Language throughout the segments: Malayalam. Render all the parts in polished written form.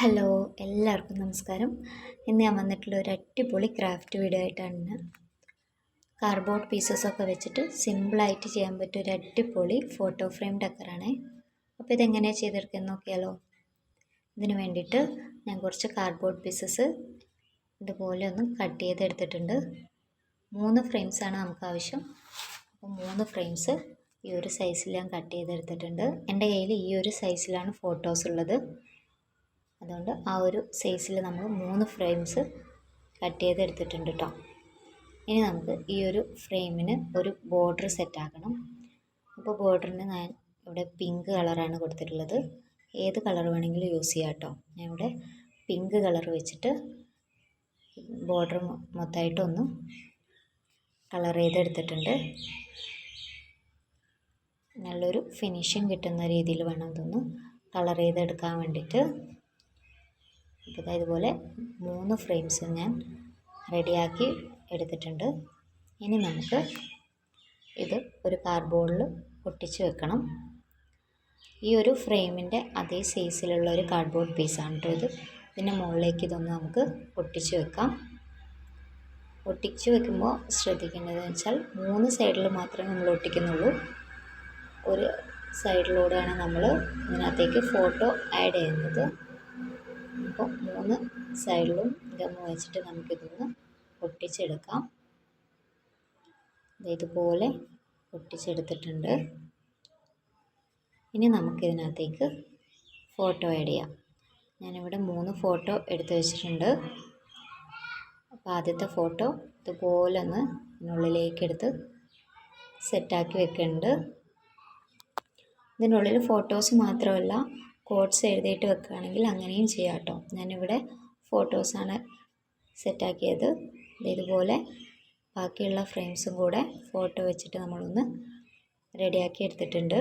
ഹലോ, എല്ലാവർക്കും നമസ്കാരം. ഇന്ന് ഞാൻ വന്നിട്ടുള്ള ഒരു അടിപൊളി ക്രാഫ്റ്റ് വീഡിയോ ആയിട്ടാണ്. കാർഡ്ബോർഡ് പീസസൊക്കെ വെച്ചിട്ട് സിമ്പിളായിട്ട് ചെയ്യാൻ പറ്റിയ ഒരു അടിപൊളി ഫോട്ടോ ഫ്രെയിം ഡെക്കറാണ്. അപ്പോൾ ഇതെങ്ങനെയാണ് ചെയ്തെടുക്കുന്നത് നോക്കിയാലോ. ഇതിന് വേണ്ടിയിട്ട് ഞാൻ കുറച്ച് കാർഡ്ബോർഡ് പീസസ് ഇതുപോലെ ഒന്ന് കട്ട് ചെയ്തെടുത്തിട്ടുണ്ട്. 3 ഫ്രെയിംസാണ് നമുക്ക് ആവശ്യം. അപ്പോൾ 3 ഫ്രെയിംസ് ഈ ഒരു സൈസിൽ ഞാൻ കട്ട് ചെയ്തെടുത്തിട്ടുണ്ട്. എൻ്റെ കയ്യിൽ ഈ ഒരു സൈസിലാണ് ഫോട്ടോസ് ഉള്ളത്. അതുകൊണ്ട് ആ ഒരു സൈസിൽ നമ്മൾ 3 ഫ്രെയിംസ് കട്ട് ചെയ്തെടുത്തിട്ടുണ്ട് കേട്ടോ. ഇനി നമുക്ക് ഈ ഒരു ഫ്രെയിമിന് ഒരു ബോർഡർ സെറ്റാക്കണം. അപ്പോൾ ബോർഡറിന് ഞാൻ ഇവിടെ പിങ്ക് കളറാണ് കൊടുത്തിട്ടുള്ളത്. ഏത് കളർ വേണമെങ്കിലും യൂസ് ചെയ്യാം കേട്ടോ. ഞാൻ ഇവിടെ പിങ്ക് കളർ വെച്ചിട്ട് ബോർഡർ മൊത്തമായിട്ടൊന്ന് കളർ ചെയ്തെടുത്തിട്ടുണ്ട്. നല്ലൊരു ഫിനിഷിങ് കിട്ടുന്ന രീതിയിൽ വേണം ഇതൊന്ന് കളർ ചെയ്തെടുക്കാൻ വേണ്ടിയിട്ട്. അപ്പോൾ ഇതുപോലെ 3 ഫ്രെയിംസ് ഞാൻ റെഡിയാക്കി എടുത്തിട്ടുണ്ട്. ഇനി നമുക്ക് ഇത് ഒരു കാർഡ്ബോർഡിൽ ഒട്ടിച്ച് വെക്കണം. ഈ ഒരു ഫ്രെയിമിൻ്റെ അതേ സൈസിലുള്ള ഒരു കാർഡ്ബോർഡ് പീസാണ് കേട്ടോ ഇത്. ഇതിൻ്റെ മുകളിലേക്ക് ഇതൊന്ന് നമുക്ക് ഒട്ടിച്ച് വെക്കാം. ഒട്ടിച്ച് വെക്കുമ്പോൾ ശ്രദ്ധിക്കേണ്ടതെന്ന് വെച്ചാൽ 3 സൈഡിൽ മാത്രമേ നമ്മൾ ഒട്ടിക്കുന്നുള്ളൂ. ഒരു സൈഡിലൂടെയാണ് നമ്മൾ ഇതിനകത്തേക്ക് ഫോട്ടോ ആഡ് ചെയ്യുന്നത്. അപ്പോൾ 3 സൈഡിലും ഗം വെച്ചിട്ട് നമുക്കിതൊന്ന് ഒട്ടിച്ചെടുക്കാം. ഇതുപോലെ ഒട്ടിച്ചെടുത്തിട്ടുണ്ട്. ഇനി നമുക്കിതിനകത്തേക്ക് ഫോട്ടോ ആഡ് ചെയ്യാം. ഞാനിവിടെ 3 ഫോട്ടോ എടുത്ത് വെച്ചിട്ടുണ്ട്. അപ്പോൾ ആദ്യത്തെ ഫോട്ടോ ഇതുപോലെ ഒന്ന് ഇതിനുള്ളിലേക്ക് എടുത്ത് സെറ്റാക്കി വെക്കുന്നുണ്ട്. ഇതിനുള്ളിൽ ഫോട്ടോസ് മാത്രമല്ല കോഡ്സ് എഴുതിയിട്ട് വെക്കുകയാണെങ്കിൽ അങ്ങനെയും ചെയ്യാം കേട്ടോ. ഞാനിവിടെ ഫോട്ടോസാണ് സെറ്റാക്കിയത്. ഇതുപോലെ ബാക്കിയുള്ള ഫ്രെയിംസും കൂടെ ഫോട്ടോ വെച്ചിട്ട് നമ്മളൊന്ന് റെഡിയാക്കി എടുത്തിട്ടുണ്ട്.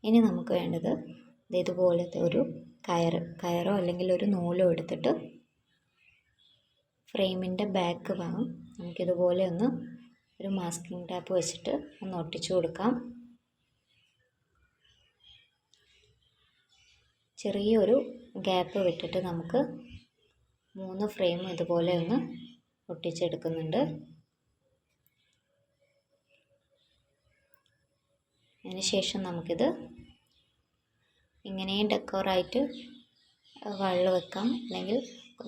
ഇനി നമുക്ക് വേണ്ടത് ഇതുപോലത്തെ ഒരു കയറോ അല്ലെങ്കിൽ ഒരു നൂലോ എടുത്തിട്ട് ഫ്രെയിമിൻ്റെ ബാക്ക് ഭാഗം നമുക്കിതുപോലെ ഒന്ന് ഒരു മാസ്കിംഗ് ടാപ്പ് വെച്ചിട്ട് ഒന്ന് ഒട്ടിച്ചു കൊടുക്കാം. ചെറിയൊരു ഗ്യാപ്പ് വിട്ടിട്ട് നമുക്ക് 3 ഫ്രെയിം ഇതുപോലെ ഒന്ന് ഒട്ടിച്ചെടുക്കുന്നുണ്ട്. അതിനുശേഷം നമുക്കിത് ഇങ്ങനെയും ഡെക്കോറായിട്ട് വള്ളം വെക്കാം. അല്ലെങ്കിൽ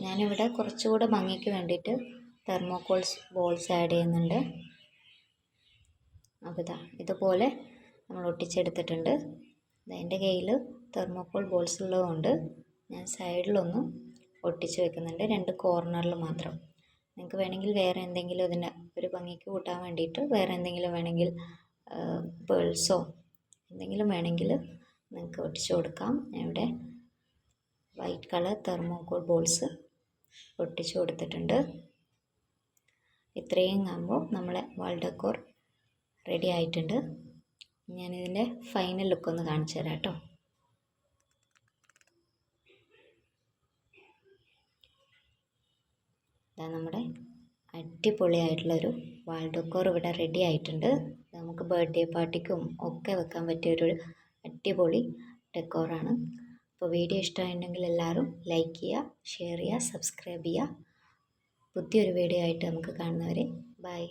ഞാനിവിടെ കുറച്ചുകൂടെ ഭംഗിക്ക് വേണ്ടിയിട്ട് തെർമോക്കോൾസ് ബോൾസ് ആഡ് ചെയ്യുന്നുണ്ട്. അപ്പോൾ ഇതുപോലെ നമ്മൾ ഒട്ടിച്ചെടുത്തിട്ടുണ്ട്. എൻ്റെ കയ്യിൽ തെർമോക്കോൾ ബോൾസ് ഉള്ളതുകൊണ്ട് ഞാൻ സൈഡിലൊന്നും ഒട്ടിച്ച് വെക്കുന്നുണ്ട്, 2 കോർണറിൽ മാത്രം. നിങ്ങൾക്ക് വേണമെങ്കിൽ വേറെ എന്തെങ്കിലും ഇതിന് ഒരു ഭംഗിക്ക് കൂട്ടാൻ വേണ്ടിയിട്ട് വേറെ എന്തെങ്കിലും വേണമെങ്കിൽ പേൾസോ എന്തെങ്കിലും വേണമെങ്കിൽ നിങ്ങൾക്ക് ഒട്ടിച്ച് കൊടുക്കാം. ഞാൻ ഇവിടെ വൈറ്റ് കളർ തെർമോക്കോൾ ബോൾസ് ഒട്ടിച്ച് കൊടുത്തിട്ടുണ്ട്. ഇത്രയും ആകുമ്പോൾ നമ്മളെ വാൾ ഡെക്കോർ റെഡി ആയിട്ടുണ്ട്. ഞാനിതിൻ്റെ ഫൈനൽ ലുക്കൊന്ന് കാണിച്ചു തരാം കേട്ടോ. നമ്മുടെ അടിപൊളിയായിട്ടുള്ളൊരു വാൾ ഡെക്കോർ ഇവിടെ റെഡി ആയിട്ടുണ്ട്. നമുക്ക് ബർത്ത്ഡേ പാർട്ടിക്കും ഒക്കെ വെക്കാൻ പറ്റിയൊരു അടിപൊളി ഡെക്കോറാണ്. അപ്പോൾ വീഡിയോ ഇഷ്ടമായിട്ടുണ്ടെങ്കിൽ എല്ലാവരും ലൈക്ക് ചെയ്യുക, ഷെയർ ചെയ്യുക, സബ്സ്ക്രൈബ് ചെയ്യുക. പുതിയൊരു വീഡിയോ ആയിട്ട് നമുക്ക് കാണുന്നവരെ ബൈ.